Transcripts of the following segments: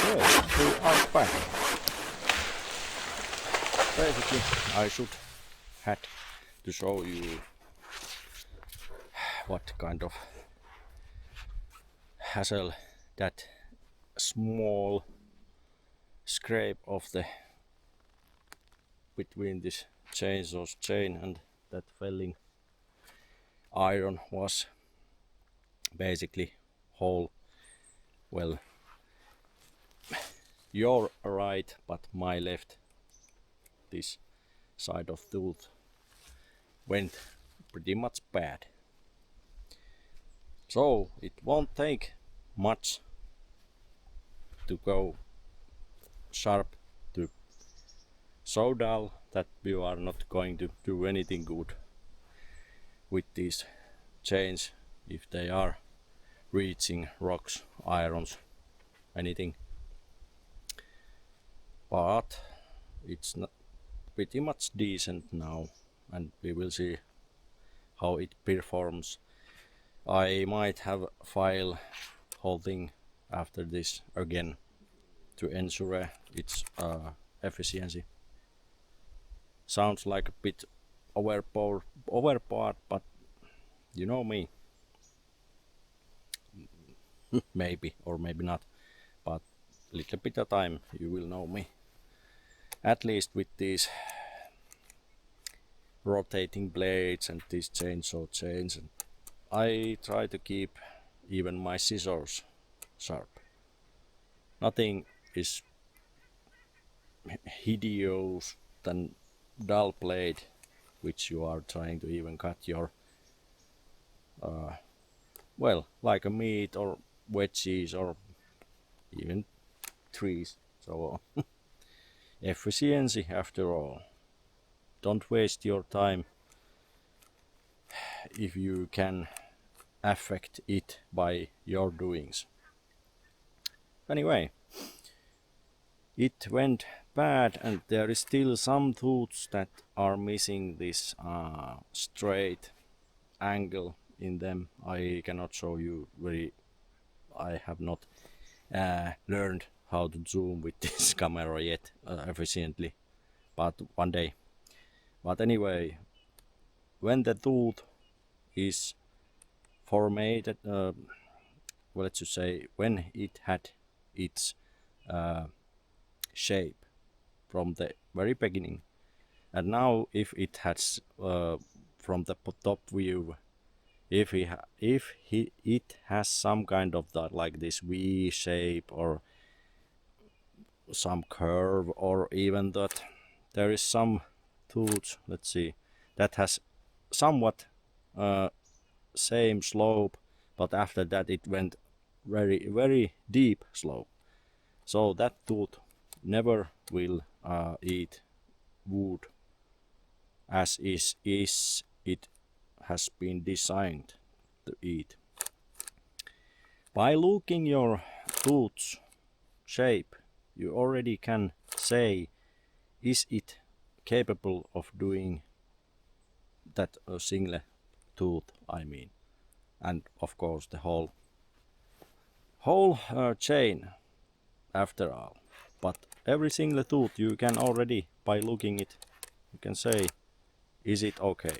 Yes, we are back. Basically, I should had to show you what kind of hassle that small scrape of the between this chainsaw's chain and that felling iron was. Basically whole, well, you're right, but my left, this side of tooth went pretty much bad. So it won't take much to go sharp to so dull that you are not going to do anything good with these chains if they are reaching rocks, irons, anything. But it's not pretty much decent now, and we will see how it performs. I might have file whole thing after this again to ensure its efficiency. Sounds like a bit overpowered, but you know me. Maybe or maybe not, but little bit of time you will know me. At least with these rotating blades and these chainsaw chains, and I try to keep even my scissors sharp. Nothing is hideous than dull blade which you are trying to even cut your well, like a meat or veggies or even trees. So efficiency after all. Don't waste your time if you can affect it by your doings. Anyway, it went bad, and there is still some tooths that are missing this straight angle in them. I cannot show you I have not learned how to zoom with this camera yet efficiently, but one day. But anyway, when the tooth is formatted, well, let's just say when it had its shape from the very beginning, and now if it has from the top view, if it has some kind of that, like this V shape or some curve, or even that there is some tooth, let's see, that has somewhat same slope, but after that it went very deep slope. So that tooth never will eat wood as is it has been designed to eat. By looking your tooth's shape, you already can say, is it capable of doing that single tooth, I mean, and of course the whole chain after all. But every single tooth you can already, by looking it, you can say, is it okay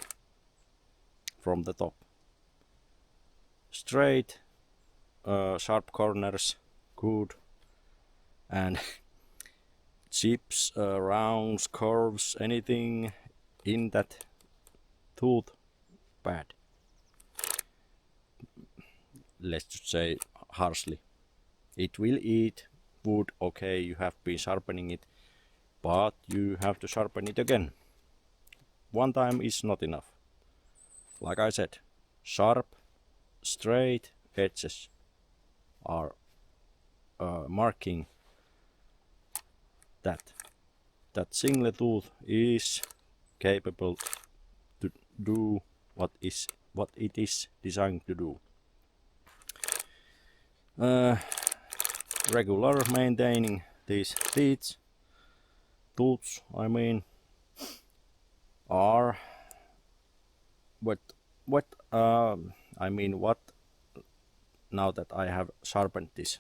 from the top. Straight, sharp corners, good, and chips, rounds, curves, anything in that tooth, bad. Let's just say harshly. It will eat wood, okay, you have been sharpening it, but you have to sharpen it again. One time is not enough. Like I said, sharp, straight edges are marking that single tooth is capable to do what it is designed to do. Regular maintaining these tooths, I mean, are what I mean, what now that I have sharpened this,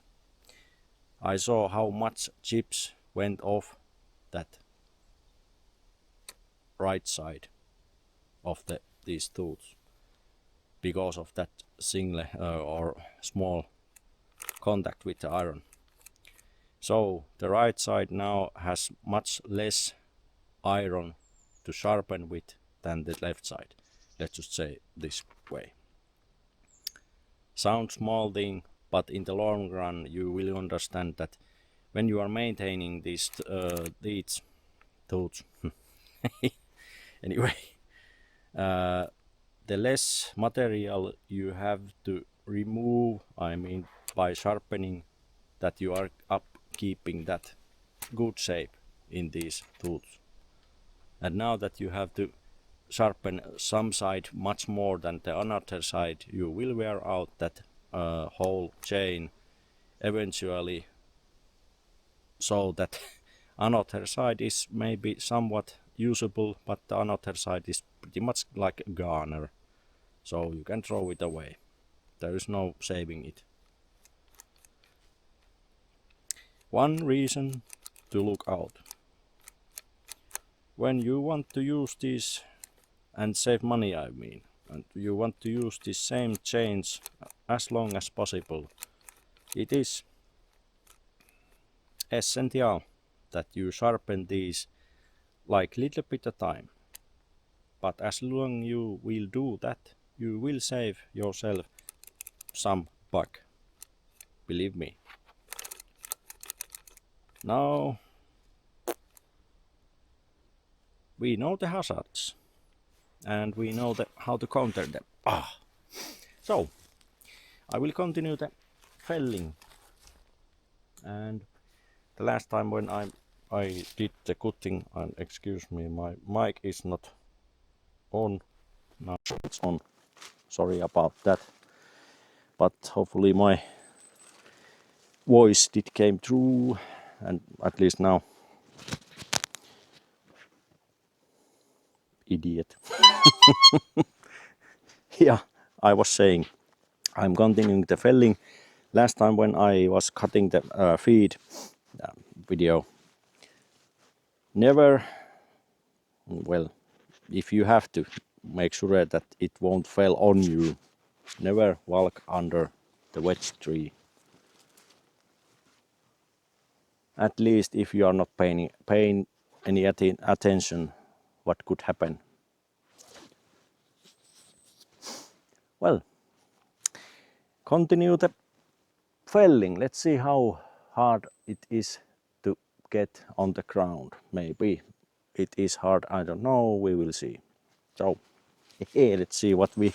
I saw how much chips went off that right side of these tools because of that single or small contact with the iron. So the right side now has much less iron to sharpen with than the left side. Let's just say this way. Sounds small thing, but in the long run you will understand that when you are maintaining these tools anyway, the less material you have to remove, I mean by sharpening, that you are upkeeping that good shape in these tools. And now that you have to sharpen some side much more than the another side, you will wear out that whole chain eventually, so that another side is maybe somewhat usable, but the another side is pretty much like a garner, so you can throw it away. There is no saving it. One reason to look out. When you want to use these and save money, I mean, and you want to use the same chains as long as possible, it is essential that you sharpen these like little bit of time. But as long you will do that, you will save yourself some buck. Believe me. Now we know the hazards and we know how to counter them. So I will continue the felling. And the last time when I did the cutting, and excuse me, my mic is not on. Now it's on. Sorry about that. But hopefully my voice did came through, and at least now. Idiot. Yeah, I was saying I'm continuing the felling. Last time when I was cutting the feed video, never, well, if you have to make sure that it won't fall on you, never walk under the wedge tree. At least if you are not paying any attention what could happen. Well, continue the felling. Let's see how hard it is to get on the ground. Maybe it is hard, I don't know, we will see. So let's see what we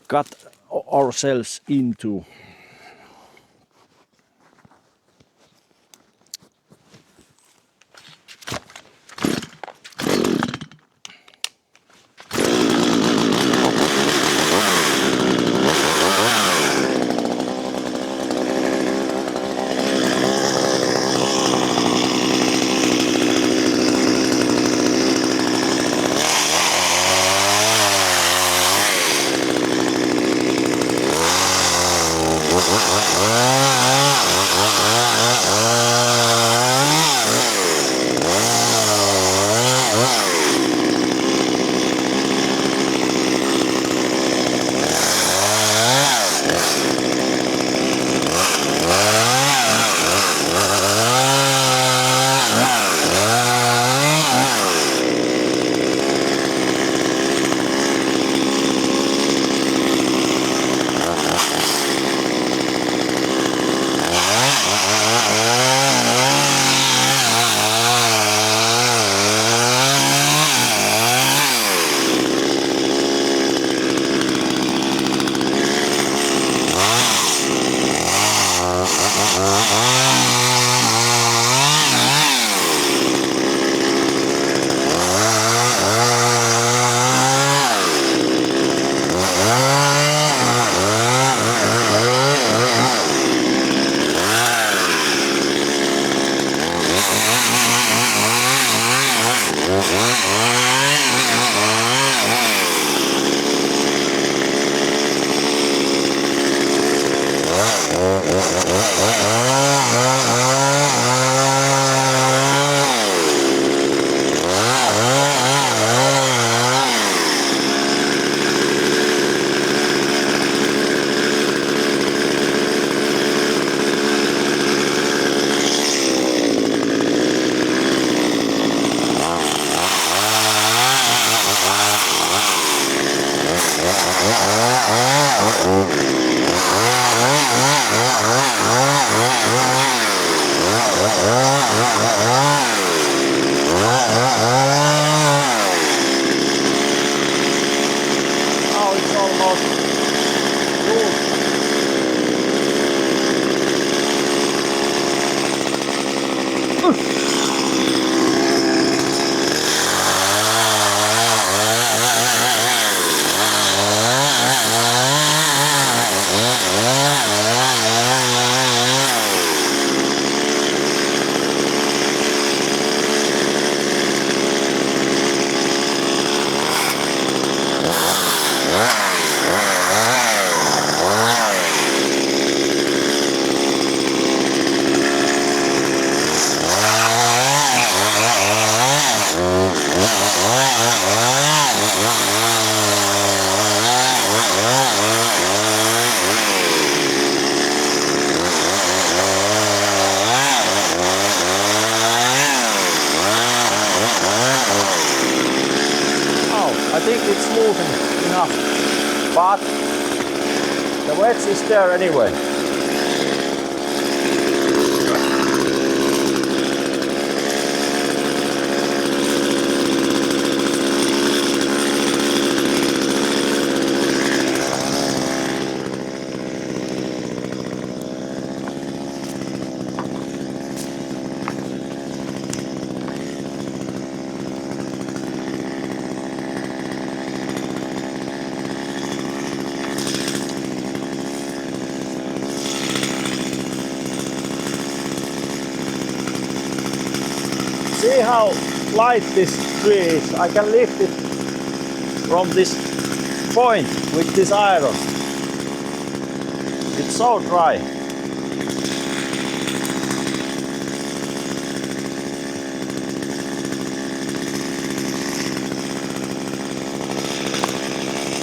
got ourselves into. Now it's almost loose. I think it's moving enough, but the wedge is there anyway. See how light this tree is. I can lift it from this point with this iron. It's so dry.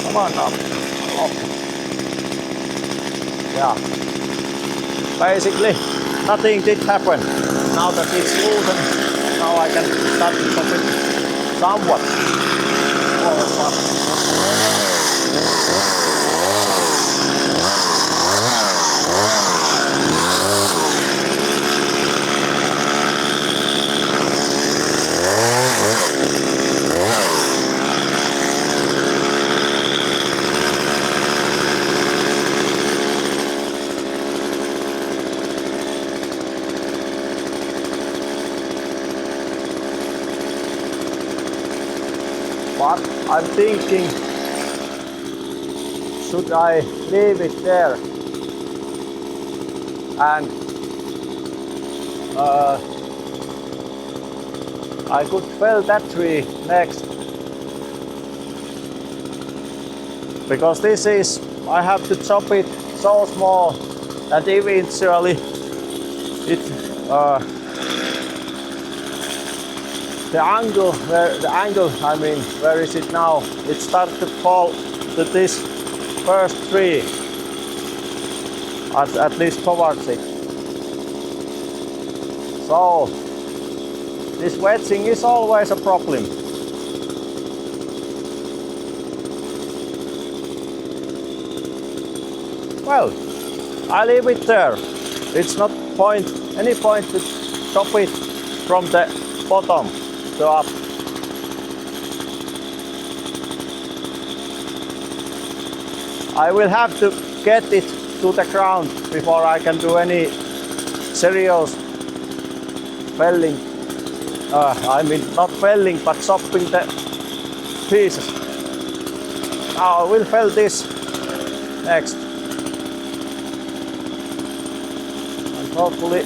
Come on now. Oh. Yeah. Basically, nothing did happen. Now that it's loosened, now I can start to chop it somewhat. But I'm thinking, should I leave it there and I could fell that tree next, because this is, I have to chop it so small that eventually it the angle, I mean, where is it now? It starts to fall to this first tree, at least towards it. So, this wedging is always a problem. Well, I leave it there. It's not any point to chop it from the bottom to up. I will have to get it to the ground before I can do any serious felling. I mean, not felling, but chopping the pieces. Now I will fell this next. And hopefully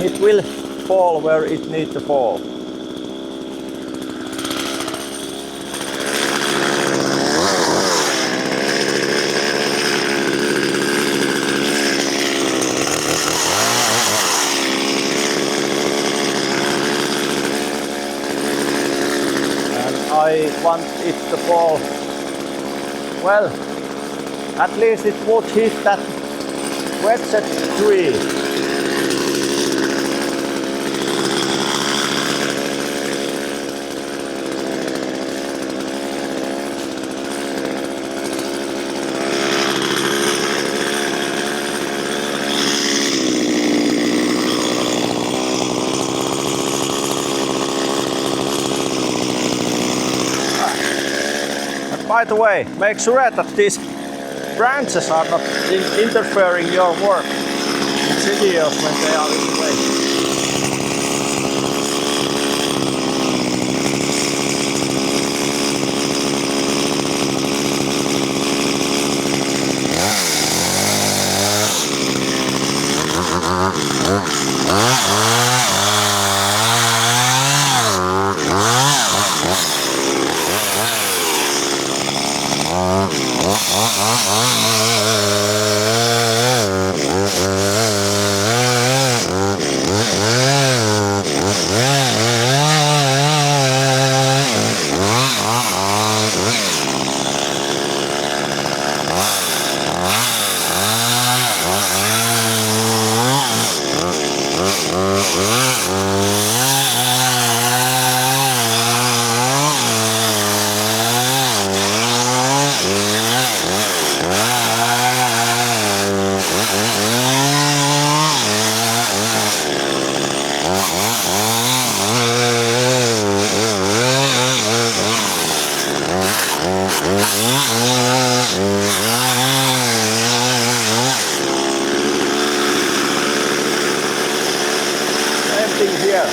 it will fall where it needs to fall. And I want it to fall, well, at least it would hit that wedged tree. by the way, make sure that these branches are not interfering your work. It's videos when they are in the way. Here,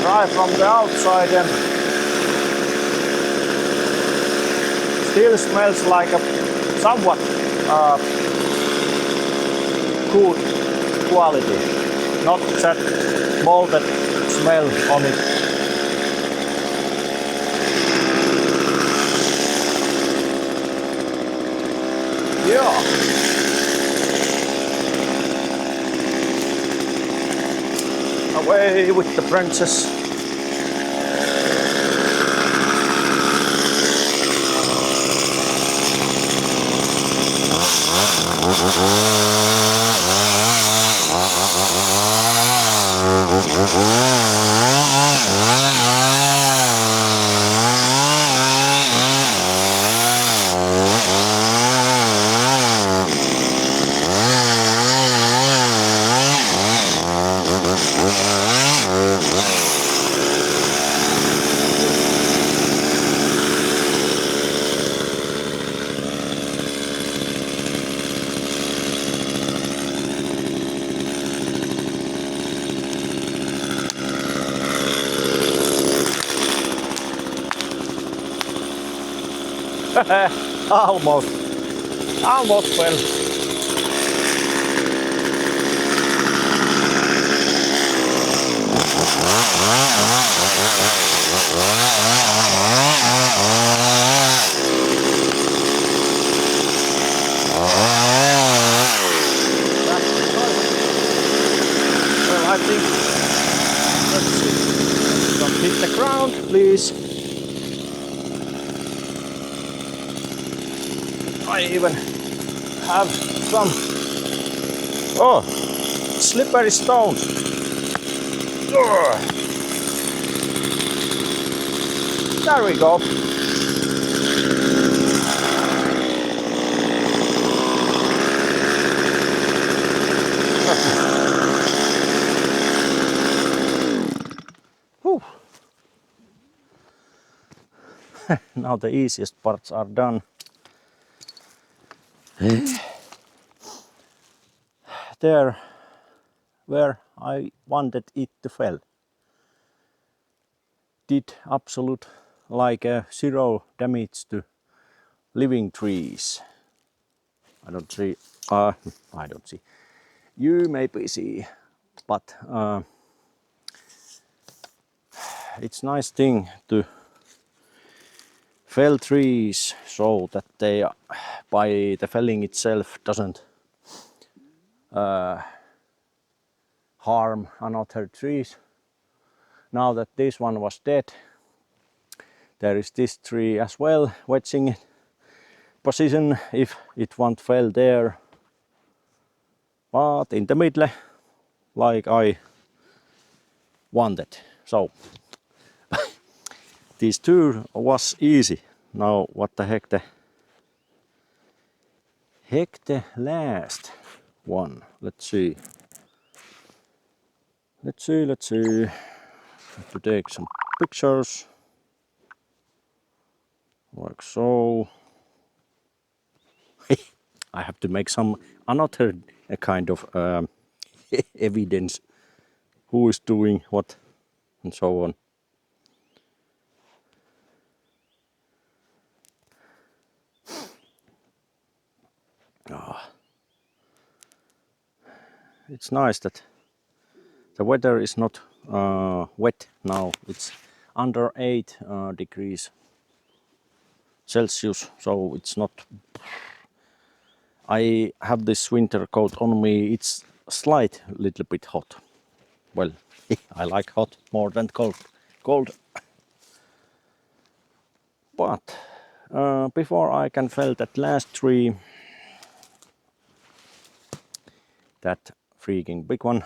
right from the outside, and still smells like a somewhat good quality, not that molded smell on it. Yeah. Away with the branches. Almost fell. Well, I think, let's see, don't hit the ground, please. I even have some slippery stones. There we go. Now the easiest parts are done. There where I wanted it to fall. Did absolute like zero damage to living trees. I don't see. I don't see. You maybe see, but it's nice thing to fell trees so that they, by the felling itself, doesn't harm another trees. Now that this one was dead, there is this tree as well, wedging it position if it won't fall there, but in the middle, like I wanted. So these two was easy. Now what the heck the last one? Let's see. Have to take some pictures. like so. I have to make some another kind of evidence who is doing what and so on. It's nice that the weather is not wet now. It's under 8 degrees Celsius, so it's not. I have this winter coat on me. It's slight little bit hot. Well, I like hot more than cold. But before I can fell that last tree, that freaking big one.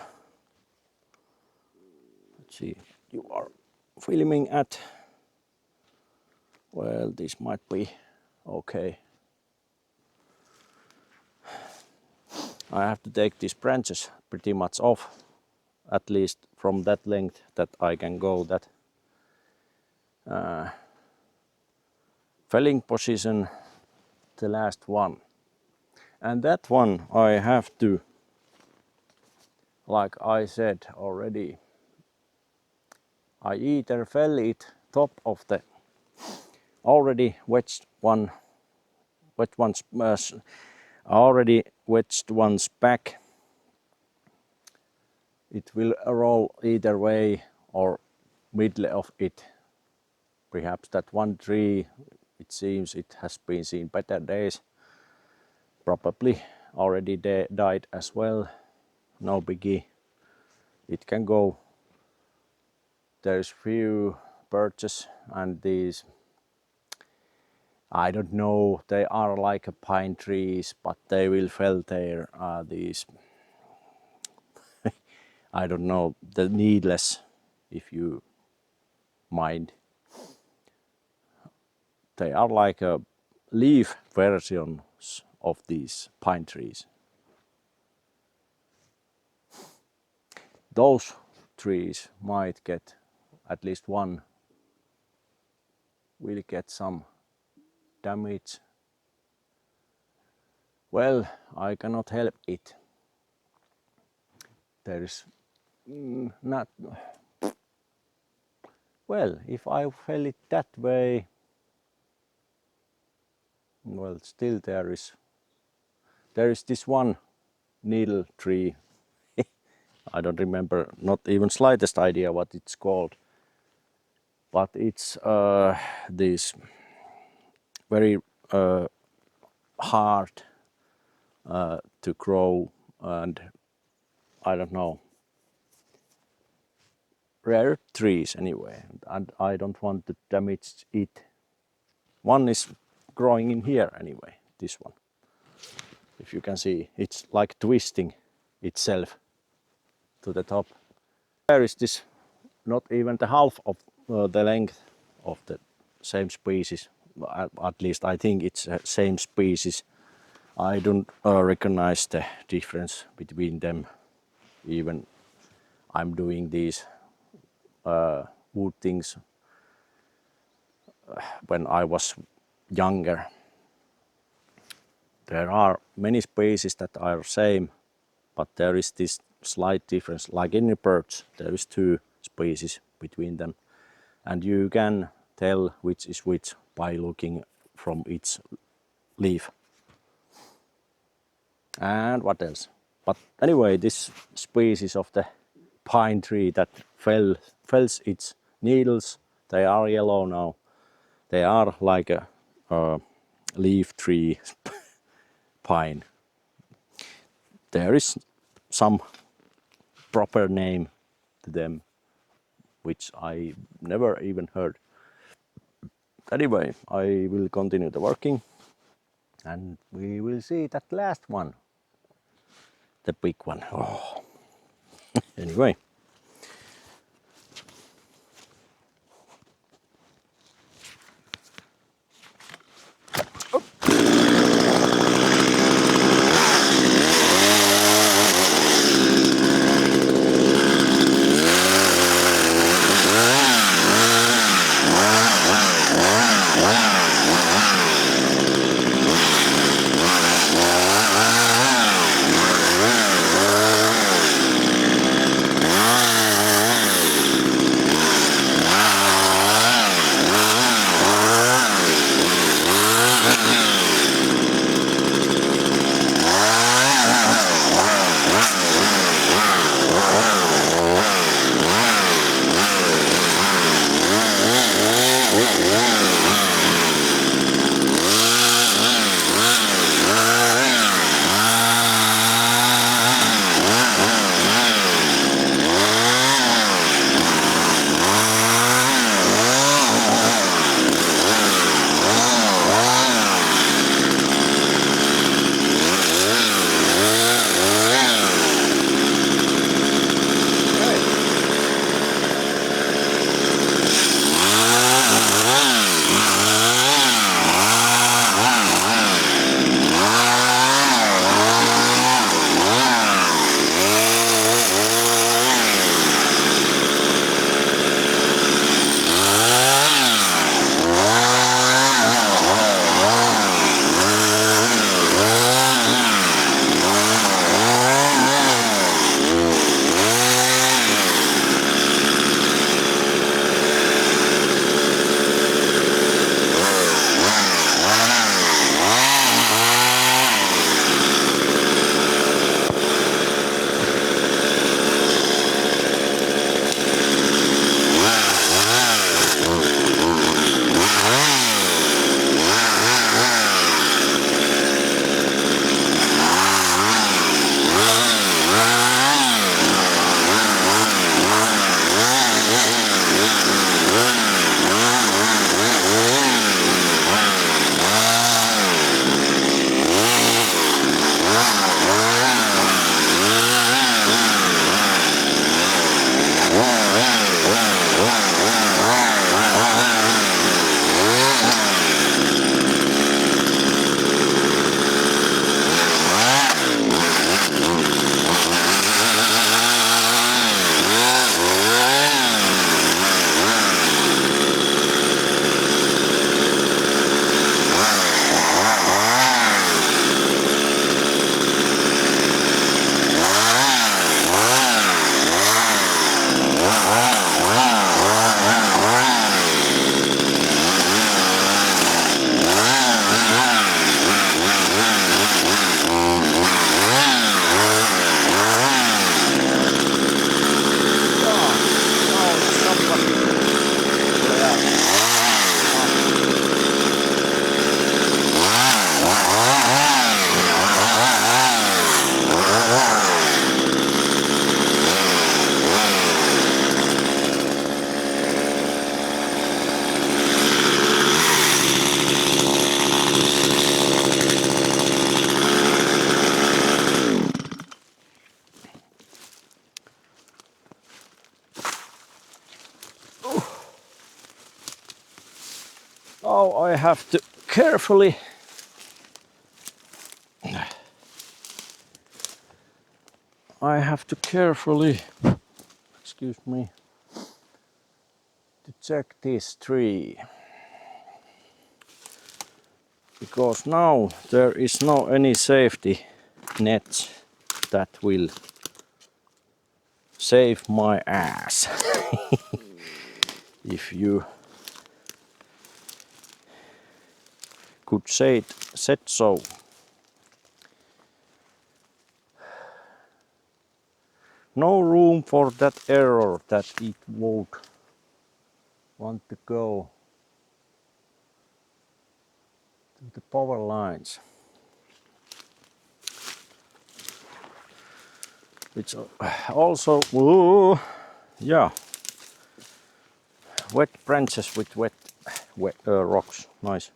Let's see, you are filming at. Well, this might be okay. I have to take these branches pretty much off, at least from that length that I can go that felling position, the last one. And that one I have to, like I said already, I either fell it top of the already wedged one, already wedged one's back. It will roll either way or middle of it. Perhaps that one tree, it seems it has been seen better days. Probably already died as well. No biggie. It can go. There's few birches and these, I don't know, they are like a pine trees, but they will fell there. These, I don't know, the needless, if you mind. They are like a leaf versions of these pine trees. Those trees might get, at least one will get some damage. Well, I cannot help it. There is not. Well, if I fell it that way, well, still there is this one needle tree. I don't remember, not even slightest idea what it's called, but it's this very hard to grow, and I don't know, rare trees anyway, and I don't want to damage it. One is growing in here anyway, this one. If you can see, it's like twisting itself to the top. There is this, not even the half of the length of the same species. At least I think it's the same species. I don't recognize the difference between them. Even I'm doing these wood things when I was younger. There are many species that are same, but there is this slight difference. Like in the birds, there is 2 species between them, and you can tell which is which by looking from its leaf. And what else? But anyway, this species of the pine tree that fells its needles, they are yellow now. They are like a leaf tree pine. There is some proper name to them, which I never even heard. Anyway, I will continue the working, and we will see that last one, the big one. Oh. Anyway. I have to carefully excuse me, to check this tree, because now there is no any safety net that will save my ass. If you could say it, said so. No room for that error that it won't want to go to the power lines. Which also, ooh, yeah, wet branches with wet rocks, nice.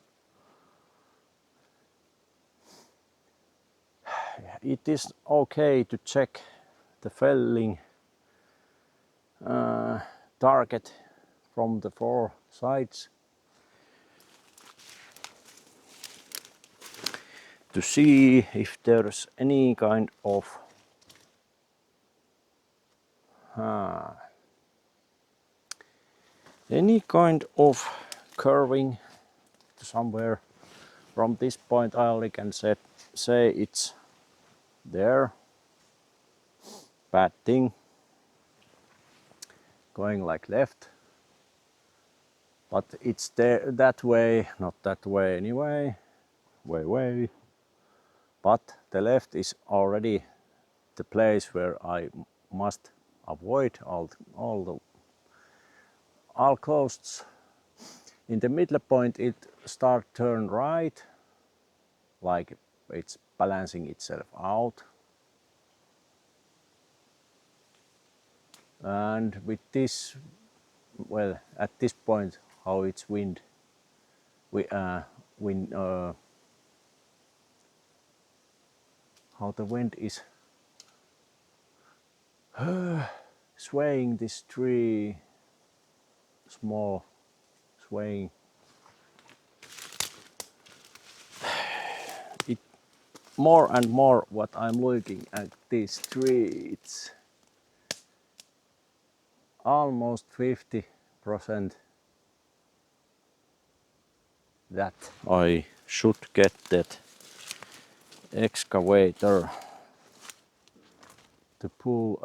It is okay to check the felling target from the 4 sides to see if there's any kind of curving to somewhere. From this point I only can say it's there. Bad thing. Going like left. But it's there that way, not that way anyway. Way. But the left is already the place where I must avoid all coasts. In the middle point it start turn right, like it's balancing itself out. And with this, well, at this point, how it's wind, how the wind is swaying this tree, small swaying. It more and more what I'm looking at this tree, it's almost 50% that I should get that excavator to pull,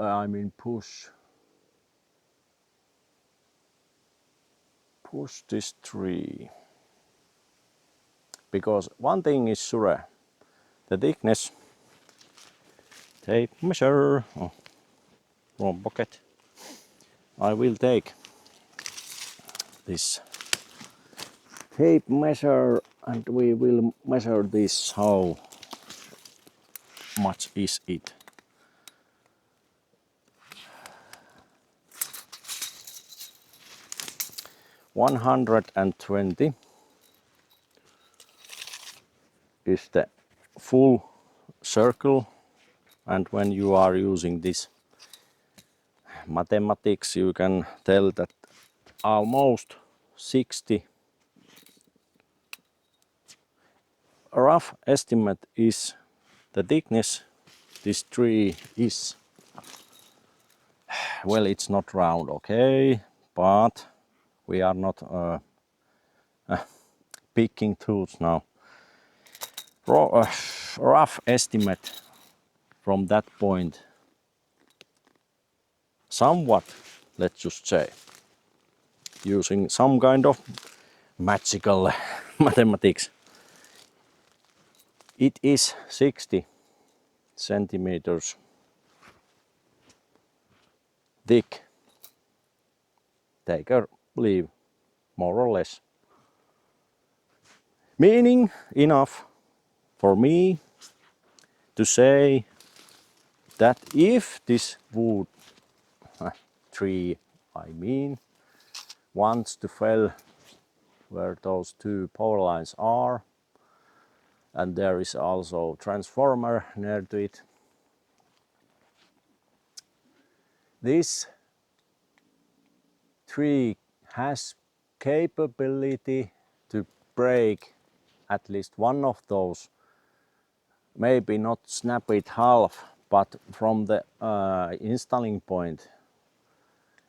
push this tree. Because one thing is sure, the thickness, tape measure, oh, wrong pocket. I will take this tape measure and we will measure this, how much is it. $120 is the full circle, and when you are using this mathematics you can tell that almost 60. A rough estimate is the thickness this tree is. Well, it's not round, okay, but we are not picking tools now. Rough estimate from that point, somewhat, let's just say, using some kind of magical mathematics, it is 60 centimeters thick. Take or leave, more or less. Meaning enough for me to say that if this wood tree, wants to fell where those 2 power lines are, and there is also transformer near to it, this tree has capability to break at least one of those, maybe not snap it half, but from the installing point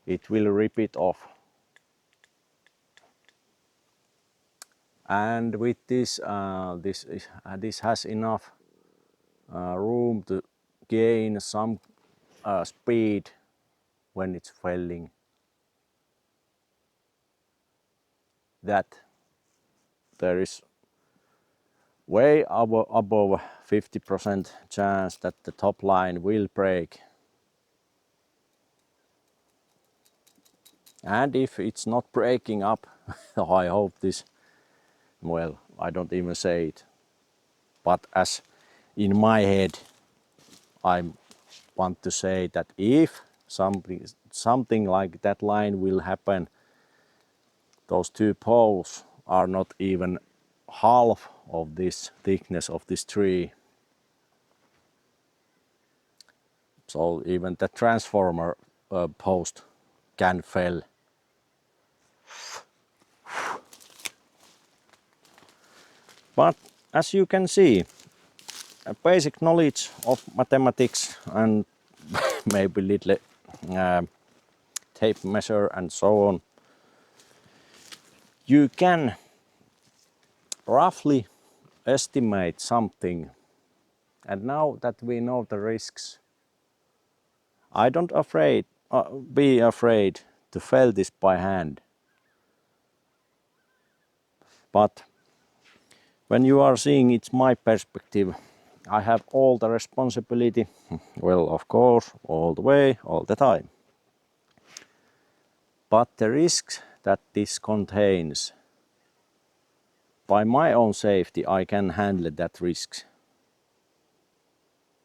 it will rip it off. And with this, this has enough room to gain some speed when it's felling. That there is way above 50% chance that the top line will break. And if it's not breaking up, I hope this, well, I don't even say it, but as in my head I want to say that if something like that line will happen, those two poles are not even half of this thickness of this tree. So even the transformer post can fail. But as you can see, a basic knowledge of mathematics and maybe little tape measure and so on, you can roughly estimate something. And now that we know the risks, I don't be afraid to fell this by hand. But when you are seeing it's my perspective, I have all the responsibility, well, of course, all the way, all the time. But the risks that this contains, by my own safety, I can handle that risk.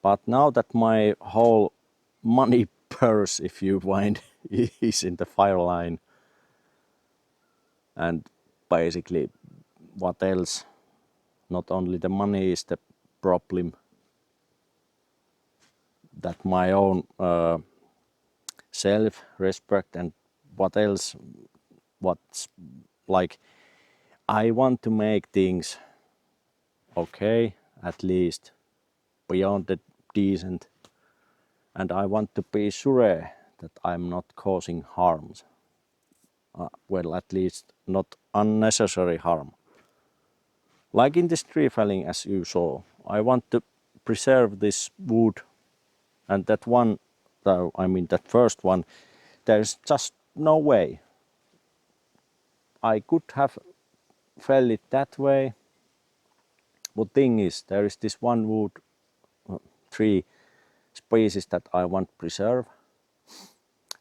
But now that my whole money purse, if you mind, is in the fire line, and basically what else, not only the money is the problem, that my own self-respect and what else, what's like, I want to make things okay, at least beyond the decent, and I want to be sure that I'm not causing harms. Well, at least not unnecessary harm. Like in this tree felling, as you saw, I want to preserve this wood, and that one, I mean that first one, there's just no way. I could have felled it that way. But thing is, there is this one wood tree species that I want to preserve,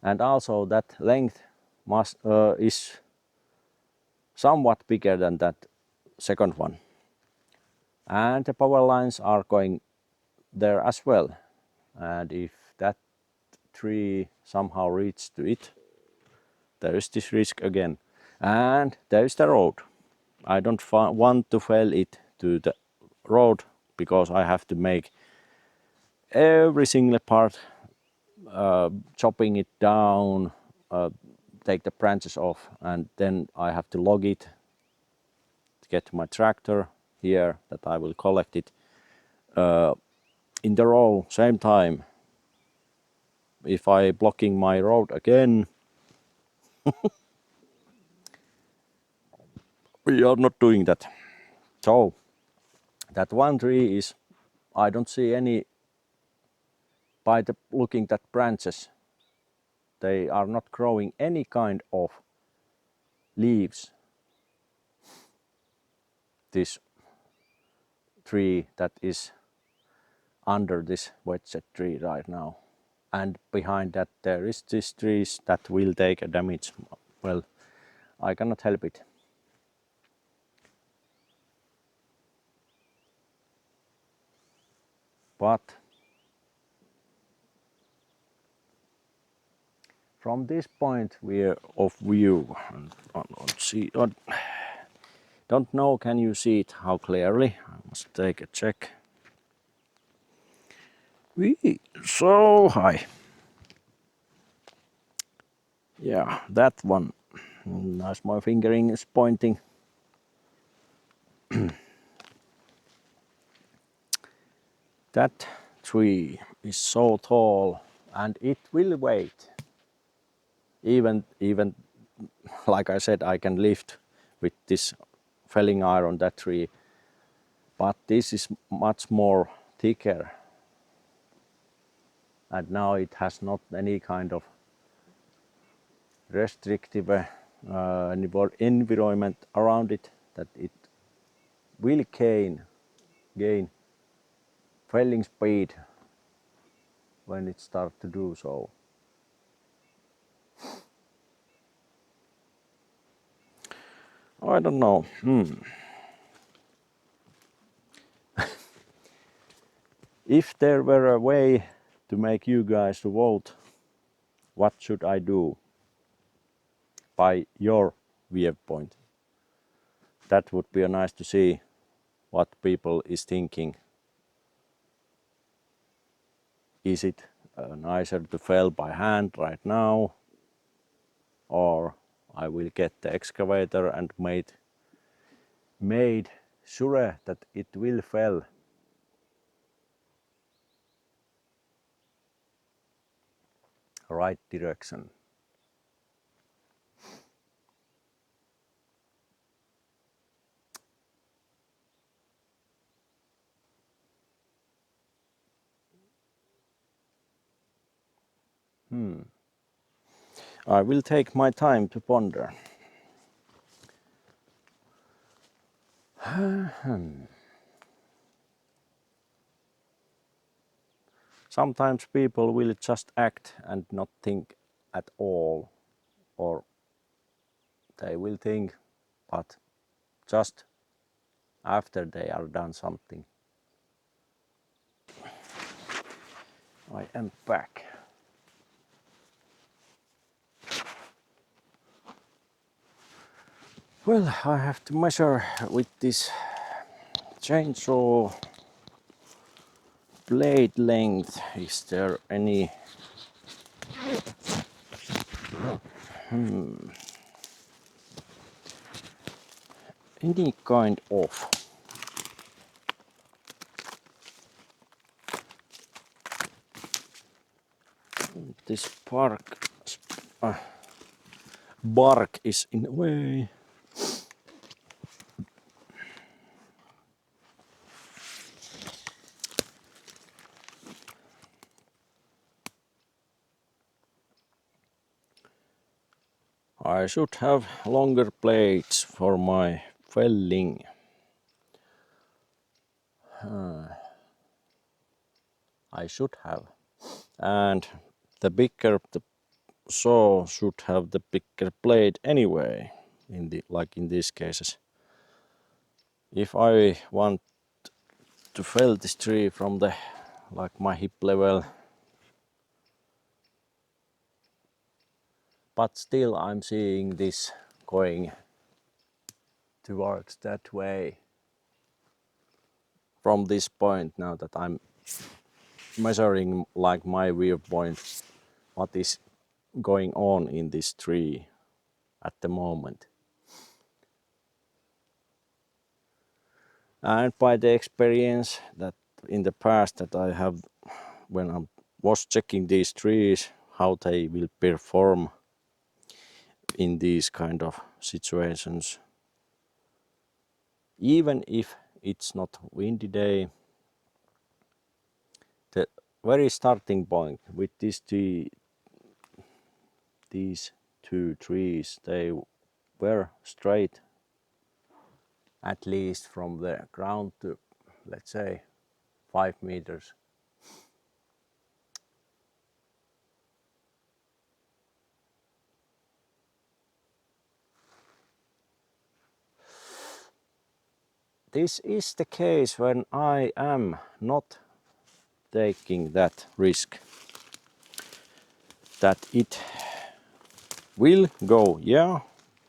and also that length is somewhat bigger than that second one, and the power lines are going there as well. And if that tree somehow reaches to it, there is this risk again. And there is the road. I don't want to fell it to the road, because I have to make every single part, chopping it down, take the branches off, and then I have to log it to get to my tractor here, that I will collect it in the row same time. If I blocking my road again, we are not doing that. So that one tree is, I don't see any, by the looking at branches, they are not growing any kind of leaves. This tree that is under this wedge tree right now, and behind that there is these trees that will take a damage. Well, I cannot help it. But from this point of view, don't know, can you see it how clearly? I must take a check. So high. Yeah, that one. As my fingering is pointing. That tree is so tall and it will wait. Even like I said, I can lift with this felling iron that tree, but this is much more thicker, and now it has not any kind of restrictive environment around it, that it will gain felling speed when it starts to do so. I don't know. If there were a way to make you guys to vote, what should I do by your viewpoint? That would be nice to see what people is thinking. Is it nicer to fell by hand right now, or I will get the excavator and made sure that it will fell right direction. I will take my time to ponder. Sometimes people will just act and not think at all, or they will think, but just after they are done something. I am back. Well, I have to measure with this chainsaw blade length. Is there any any kind of this bark is in the way. I should have longer blades for my felling. I should have. And the bigger the saw should have the bigger blade anyway, like in these cases. If I want to fell this tree from the like my hip level, but still I'm seeing this going towards that way from this point, now that I'm measuring like my viewpoint what is going on in this tree at the moment. And by the experience that in the past that I have when I was checking these trees, how they will perform in these kind of situations, even if it's not windy day, the very starting point with these two trees, they were straight at least from the ground to, let's say, 5 meters. This is the case when I am not taking that risk that it will go. Yeah,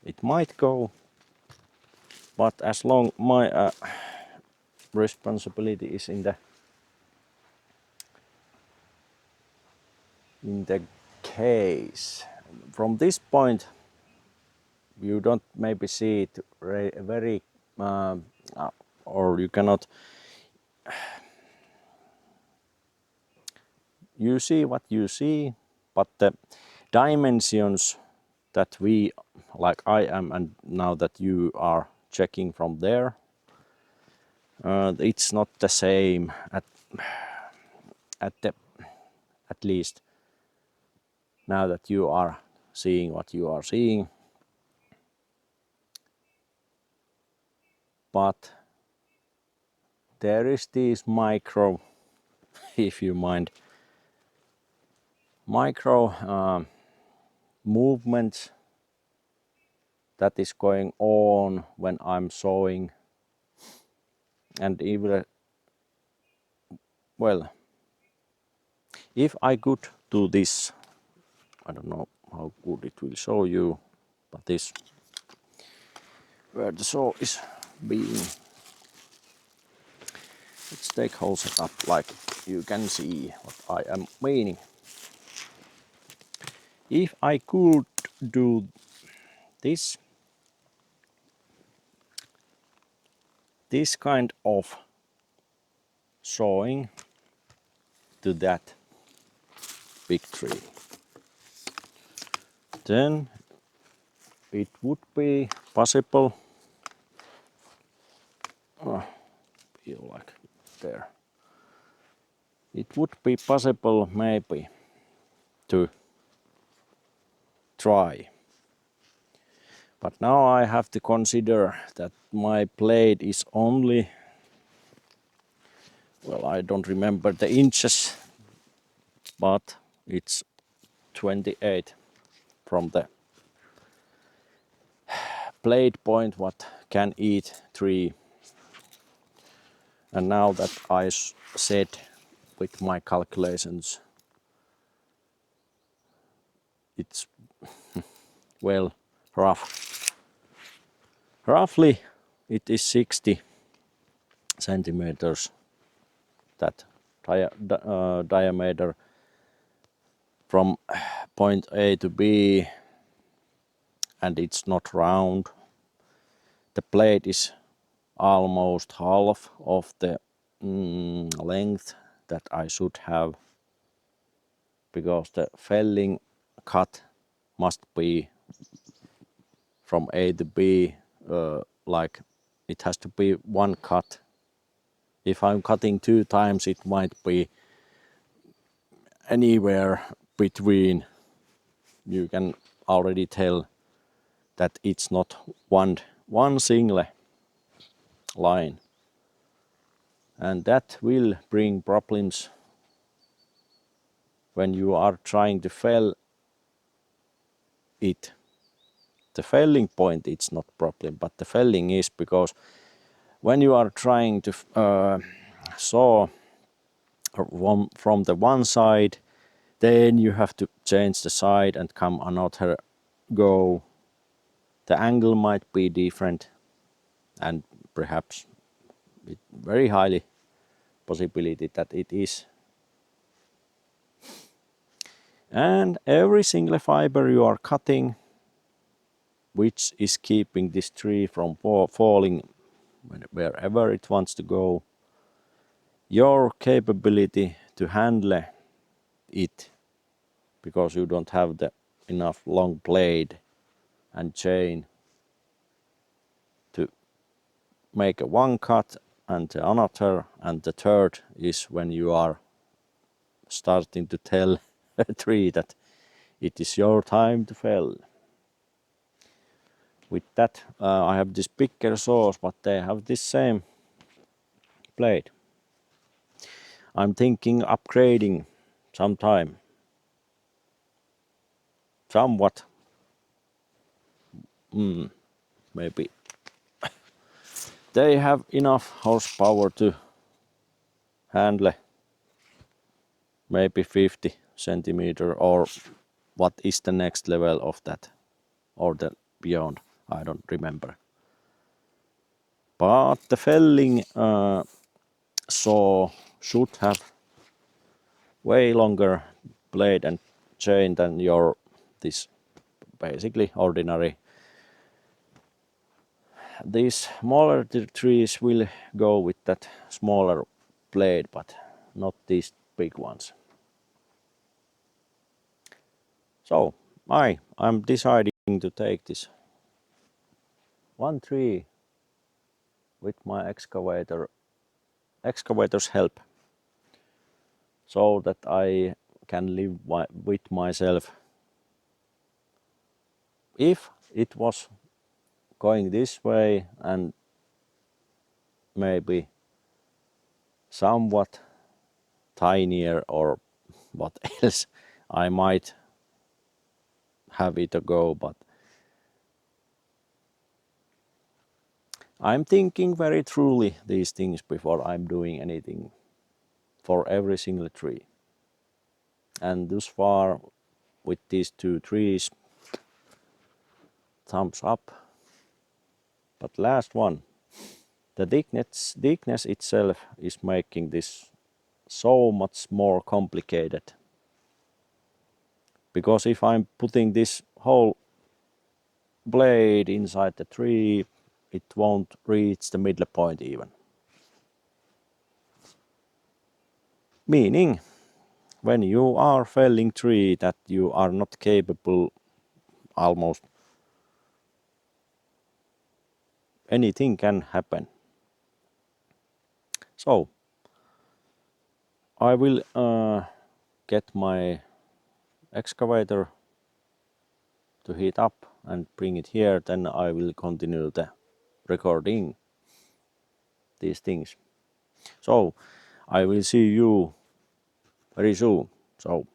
it might go, but as long my responsibility is in the case. From this point, you don't maybe see it very or you cannot. You see what you see, but the dimensions that we, like I am, and now that you are checking from there, it's not the same at least now that you are seeing what you are seeing. But there is these micro, if you mind, micro movements that is going on when I'm sewing, and even, well, if I could do this, I don't know how good it will show you, but this where the saw is being, let's take whole setup like you can see what I am meaning. If I could do this kind of sawing to that big tree, then it would be possible, feel like there, it would be possible maybe to try. But now I have to consider that my blade is only, well, I don't remember the inches, but it's 28 from the blade point what can eat tree. And now that I said with my calculations, it's well roughly it is 60 centimeters that diameter from point A to B, and it's not round. The blade is almost half of the length that I should have, because the felling cut must be from A to B, like it has to be one cut. If I'm cutting 2 times, it might be anywhere between, you can already tell that it's not one single line, and that will bring problems when you are trying to fell it. The felling point, it's not problem, but the felling is, because when you are trying to saw from the one side, then you have to change the side and come another go. The angle might be different, and perhaps it very highly possibility that it is. And every single fiber you are cutting, which is keeping this tree from falling wherever it wants to go, your capability to handle it, because you don't have the enough long blade and chain to make a one cut and the another, and the third is when you are starting to tell a tree that it is your time to fell. With that, I have this bigger saws, but they have this same blade. I'm thinking upgrading sometime, somewhat, maybe. They have enough horsepower to handle maybe 50 centimeter, or what is the next level of that, or the beyond, I don't remember. But the felling saw should have way longer blade and chain than your this basically ordinary these smaller trees will go with that smaller blade, but not these big ones. So I'm deciding to take this one tree with my excavator's help, so that I can live with myself. If it was going this way and maybe somewhat tinier or what else, I might have it a go, but I'm thinking very truly these things before I'm doing anything for every single tree. And thus far with these two trees, thumbs up. But last one, the thickness itself is making this so much more complicated. Because if I'm putting this whole blade inside the tree, it won't reach the middle point even. Meaning, when you are felling tree that you are not capable, almost anything can happen. So I will get my excavator to heat up and bring it here, then I will continue the recording these things. So I will see you very soon. So